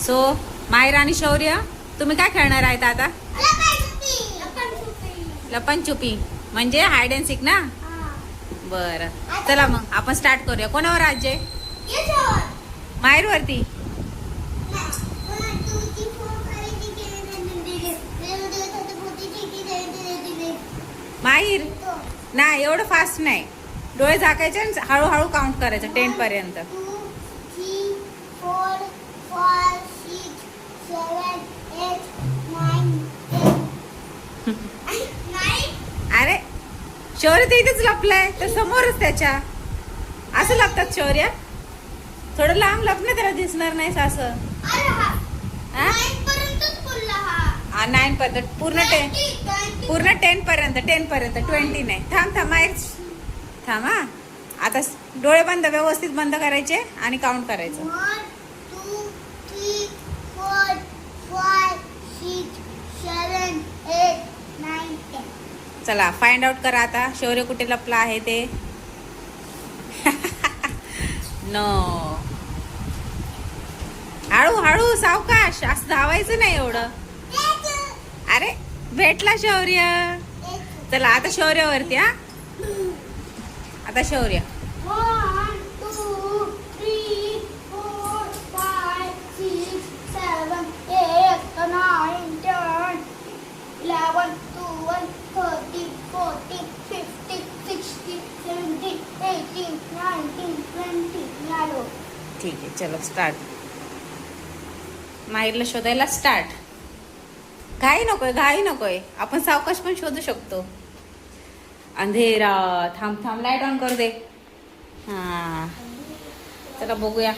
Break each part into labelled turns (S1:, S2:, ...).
S1: So Myra आणि शौर्य तुम्ही काय खेळणार आहेत आता? लपनछुपी म्हणजे हाईड अँड सीक ना. बरं चला मग आपण स्टार्ट करूया. कोणावर राज्य आहे? माहेर वरती. माहीर नाही एवढं फास्ट नाही. डोळे झाकायचे आणि हळूहळू काउंट करायचं 10 पर्यंत.
S2: 2, 3, 4, 5, 6, 7, 8, 9, 10.
S1: अरे शौर्य ते इथेच लपलंय तर समोरच त्याच्या. असं लपतात शौर्य. थोडं लांब लपणे त्याला दिसणार नाही असं. हा 9 पर्यंत पूर्ण 10 पर्यंत 10 पर्यंत 20 नाही. थांब माहीर थांब. हा आता डोळे बंद व्यवस्थित बंद करायचे आणि काउंट करायचं.
S2: 1, 2, 3, 4, 5, 6, 7, 8, 9, 10.
S1: चला फाइंड आउट करा आता शौर्य कुठे लपला आहे ते. नो हळू सावकाश असं धावायचं नाही एवढं. अरे भेटला शौर्य. चला आता शौर्यावरती. हा आता शौर्य.
S2: 1, 2, 3, 4, 5, 6, 7, 8, 9, 10, 11, 12, 13, 14, 15, 16, 17, 18, 19, 20.
S1: ठीक आहे चलो स्टार्ट. माहीरला शोधायला स्टार्ट. घाई नकोय आपण सावकाश पण शोधू शकतो. अंधेरा. थांब लाईट ऑन करू दे. हा चला बघूया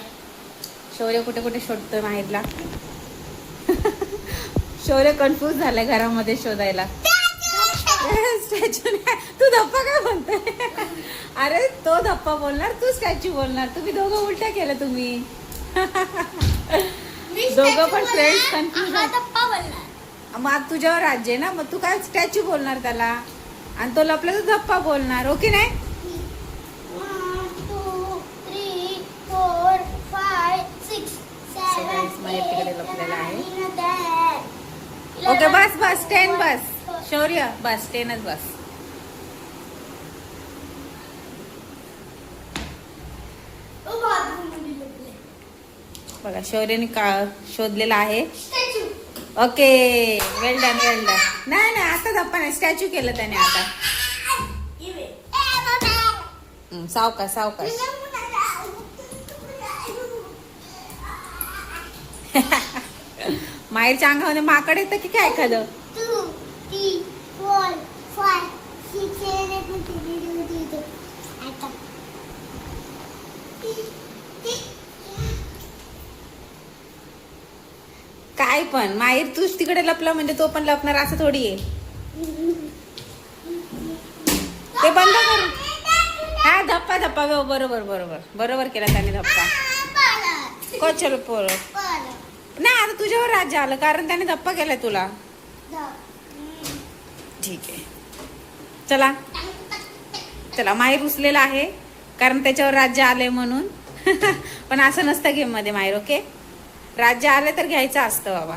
S1: शौर्य कुठे शोधतोय माहीरला. शौर्य कन्फ्यूज झालाय घरामध्ये शोधायला. स्टॅच्यू नाही. तू धप्पा काय म्हणतोय? अरे तो धप्पा बोलणार तू स्टॅच्यू बोलणार. तुम्ही दोघं उलट्या केलं. तुम्ही दोघं पण फ्रेंड्स कन्फ्यूज. मग तुझ्यावर राज्य आहे ना मग तू काय स्टॅच्यू बोलणार त्याला आणि तो लपला तर धप्पा बोलणार. ओके नाही?
S2: 1, 2, 3, 4, 5, 6, 7,
S1: माहीर तिकडे लपलेला आहे.
S2: 8, 9, 10.
S1: ओके बस 10 बस. शौर्य बस 10च बस. बघा शौर्यने का शोधलेला आहे. ओके वेल डन. नाही आता धप्पा नाही स्टॅच्यू केलं त्याने. आता सावकाश. माहीरच्या अंगामध्ये माकड येतं की काय एखादं.
S2: 2, 3, 4, 5, 6, 7, 8, 9.
S1: काय पण माहीर तूच तिकडे लपला म्हणजे तो पण लपणार असं थोडी आहे. ते बंद करू. हा धप्पा बरोबर केला त्याने धप्पा. चलो पोर नाही आता तुझ्यावर राज्य आलं कारण त्याने धप्पा केलाय तुला. ठीक आहे चला माहीर उचलेला आहे कारण त्याच्यावर राज्य आलंय म्हणून. पण असं नसतं गेम मध्ये माहीर. ओके राज्य आलं तर घ्यायचं असतं बाबा.